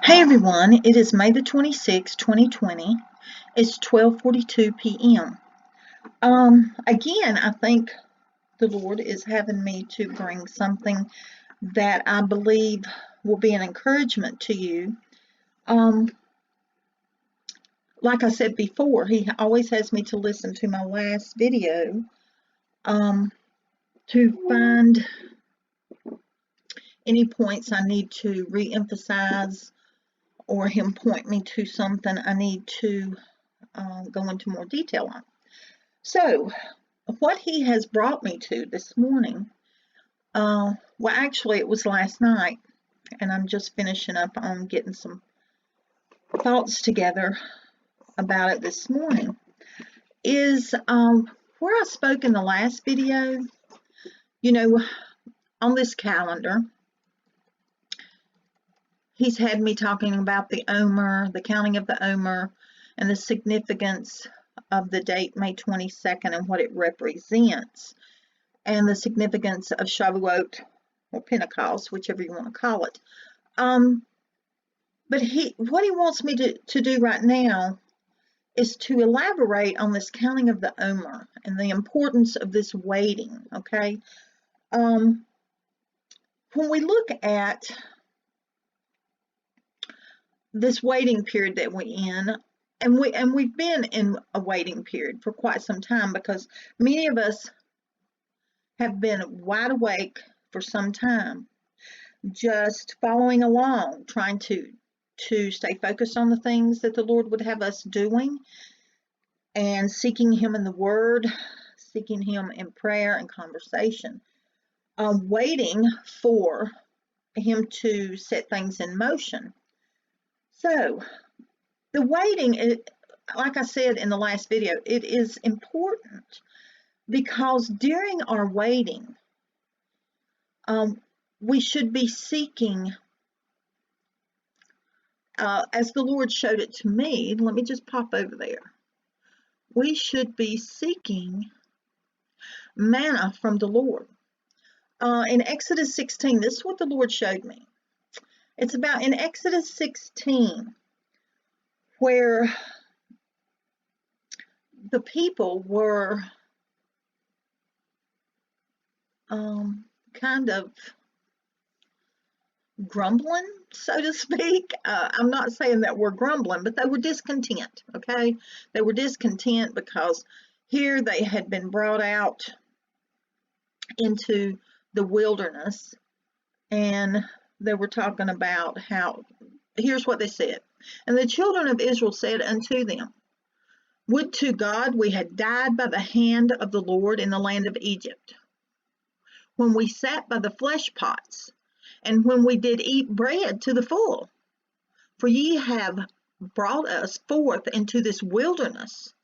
Hey everyone, it is May the 26th, 2020. It's 12:42 p.m. Again, I think the Lord is having me to bring something that I believe will be an encouragement to you. Like I said before, He always has me to listen to my last video to find any points I need to re-emphasize or Him point me to something I need to go into more detail on. So, what He has brought me to this morning, well, actually, it was last night, and I'm just finishing up on getting some thoughts together about it this morning, is where I spoke in the last video. You know, on this calendar, He's had me talking about the Omer, the counting of the Omer, and the significance of the date May 22nd and what it represents, and the significance of Shavuot or Pentecost, whichever you want to call it. But what he wants me to do right now is to elaborate on this counting of the Omer and the importance of this waiting, okay? When we look at this waiting period that we're in, and we've been in a waiting period for quite some time, because many of us have been wide awake for some time, just following along, trying to stay focused on the things that the Lord would have us doing, and seeking Him in the Word, seeking Him in prayer and conversation, waiting for Him to set things in motion. So the waiting, like I said in the last video, it is important because during our waiting, we should be seeking, as the Lord showed it to me. Let me just pop over there. We should be seeking manna from the Lord. In Exodus 16, this is what the Lord showed me. It's about in Exodus 16, where the people were kind of grumbling, so to speak. I'm not saying that we're grumbling, but they were discontent, okay? They were discontent because here they had been brought out into the wilderness, and they were talking about how, here's what they said. And the children of Israel said unto them, Would to God we had died by the hand of the Lord in the land of Egypt, when we sat by the flesh pots, and when we did eat bread to the full. For ye have brought us forth into this wilderness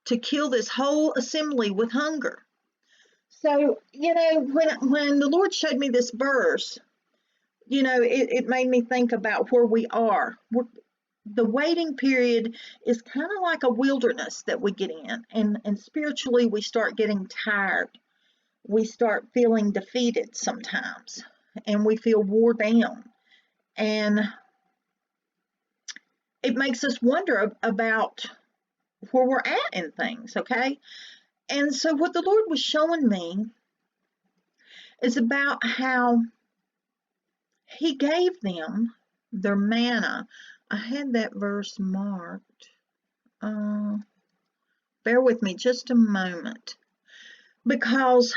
to kill this whole assembly with hunger. So, when the Lord showed me this verse, it made me think about where we are. The waiting period is kind of like a wilderness that we get in, and spiritually we start getting tired. We start feeling defeated sometimes, and we feel wore down, and it makes us wonder about where we're at in things, okay? And so what the Lord was showing me is about how He gave them their manna. I had that verse marked. Bear with me just a moment, because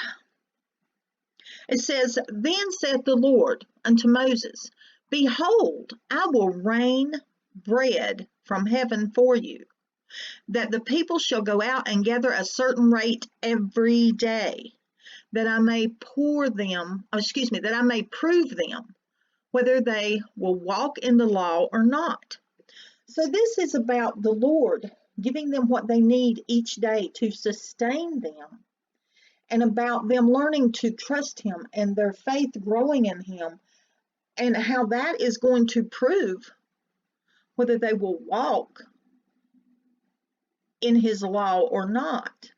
it says, Then saith the Lord unto Moses, Behold, I will rain bread from heaven for you, that the people shall go out and gather a certain rate every day, that I may prove them, whether they will walk in the law or not. So this is about the Lord giving them what they need each day to sustain them, and about them learning to trust Him and their faith growing in Him, and how that is going to prove whether they will walk in His law or not.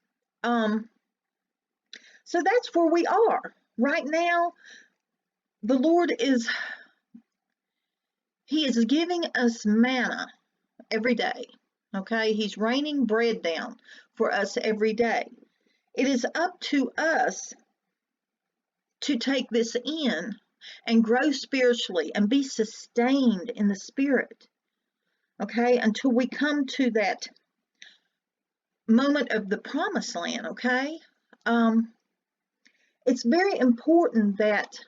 So that's where we are right now. The Lord He is giving us manna every day. Okay, he's raining bread down for us every day. It is up to us to take this in and grow spiritually and be sustained in the spirit, okay, until we come to that moment of the promised land, okay? It's very important that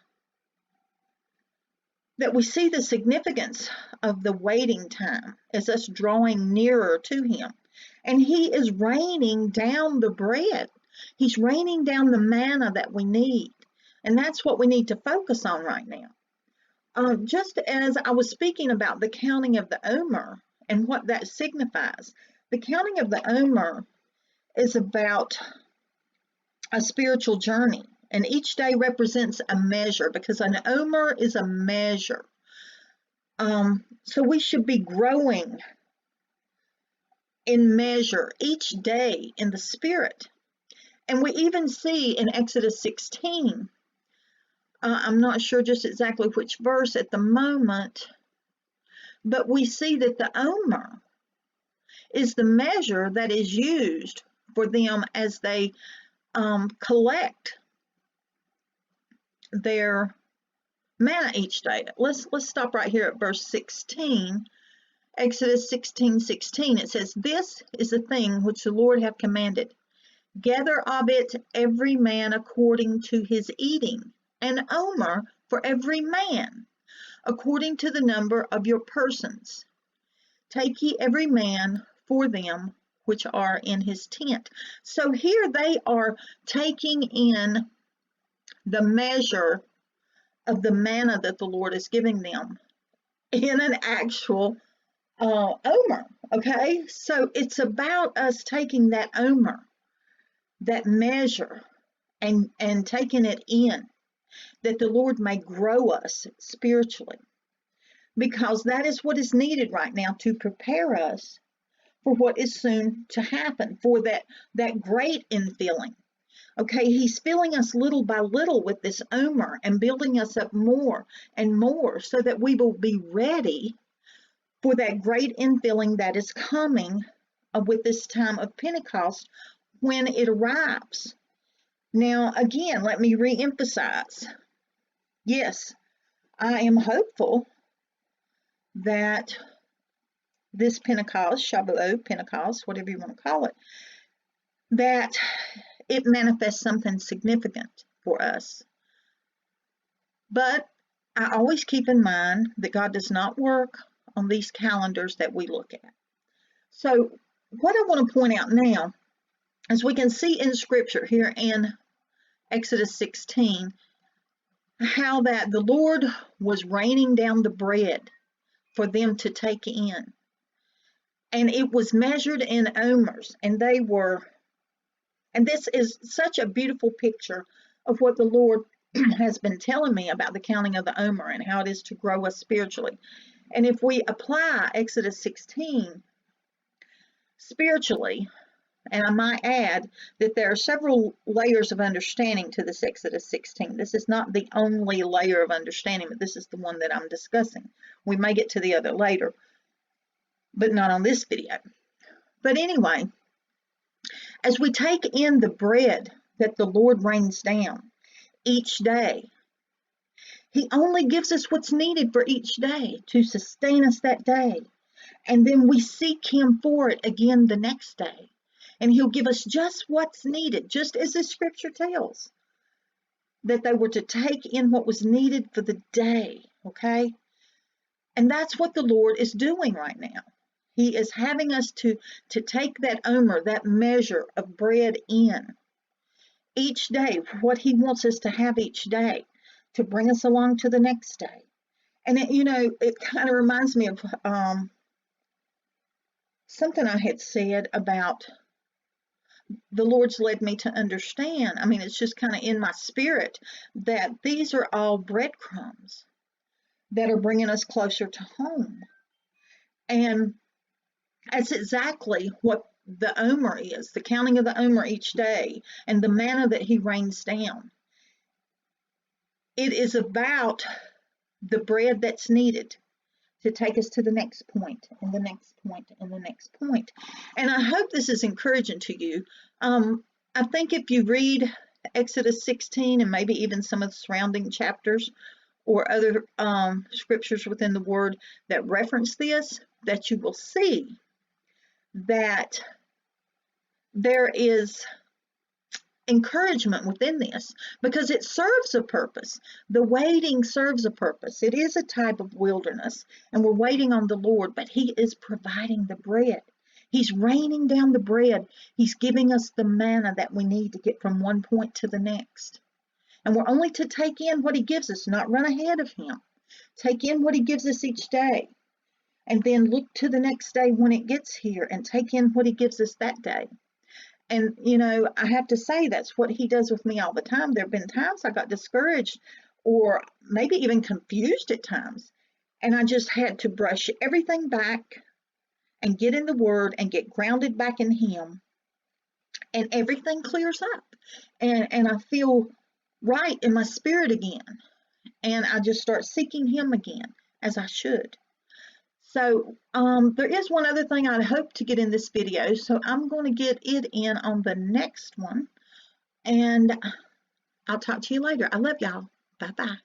we see the significance of the waiting time as us drawing nearer to him. And he is raining down the bread. He's raining down the manna that we need. And that's what we need to focus on right now. Just as I was speaking about the counting of the Omer and what that signifies, the counting of the Omer is about a spiritual journey. And each day represents a measure, because an Omer is a measure. So we should be growing in measure each day in the spirit. And we even see in Exodus 16, I'm not sure just exactly which verse at the moment, but we see that the Omer is the measure that is used for them as they collect their manna each day. Let's stop right here at verse 16. Exodus 16:16. It says, "This is the thing which the Lord hath commanded. Gather of it every man according to his eating, an omer for every man, according to the number of your persons. Take ye every man for them which are in his tent." So here they are taking in the measure of the manna that the Lord is giving them in an actual omer, okay? So it's about us taking that omer, that measure, and taking it in, that the Lord may grow us spiritually, because that is what is needed right now to prepare us for what is soon to happen, for that great infilling. Okay, he's filling us little by little with this Omer and building us up more and more so that we will be ready for that great infilling that is coming with this time of Pentecost when it arrives. Now, again, let me reemphasize. Yes, I am hopeful that this Pentecost, Shavuot, Pentecost, whatever you want to call it, that it manifests something significant for us. But I always keep in mind that God does not work on these calendars that we look at. So what I want to point out now, as we can see in Scripture here in Exodus 16, how that the Lord was raining down the bread for them to take in. And it was measured in omers, and they were, and this is such a beautiful picture of what the Lord has been telling me about the counting of the Omer and how it is to grow us spiritually. And if we apply Exodus 16 spiritually, and I might add that there are several layers of understanding to this Exodus 16. This is not the only layer of understanding, but this is the one that I'm discussing. We may get to the other later, but not on this video. But anyway, as we take in the bread that the Lord rains down each day, he only gives us what's needed for each day to sustain us that day. And then we seek him for it again the next day. And he'll give us just what's needed, just as the scripture tells, that they were to take in what was needed for the day, okay? And that's what the Lord is doing right now. He is having us to take that omer, that measure of bread in each day, what he wants us to have each day to bring us along to the next day. And it kind of reminds me of something I had said about the Lord's led me to understand. I mean, it's just kind of in my spirit that these are all breadcrumbs that are bringing us closer to home. And that's exactly what the Omer is, the counting of the Omer each day and the manna that he rains down. It is about the bread that's needed to take us to the next point and the next point and the next point. And I hope this is encouraging to you. I think if you read Exodus 16 and maybe even some of the surrounding chapters or other scriptures within the Word that reference this, that you will see that there is encouragement within this, because it serves a purpose. The waiting serves a purpose. It is a type of wilderness, and we're waiting on the Lord, but He is providing the bread. He's raining down the bread. He's giving us the manna that we need to get from one point to the next. And we're only to take in what He gives us, not run ahead of Him. Take in what He gives us each day, and then look to the next day when it gets here and take in what He gives us that day. And, you know, I have to say that's what He does with me all the time. There have been times I got discouraged or maybe even confused at times. And I just had to brush everything back and get in the Word and get grounded back in Him. And everything clears up. And I feel right in my spirit again. And I just start seeking Him again, as I should. So there is one other thing I'd hope to get in this video, so I'm going to get it in on the next one, and I'll talk to you later. I love y'all. Bye-bye.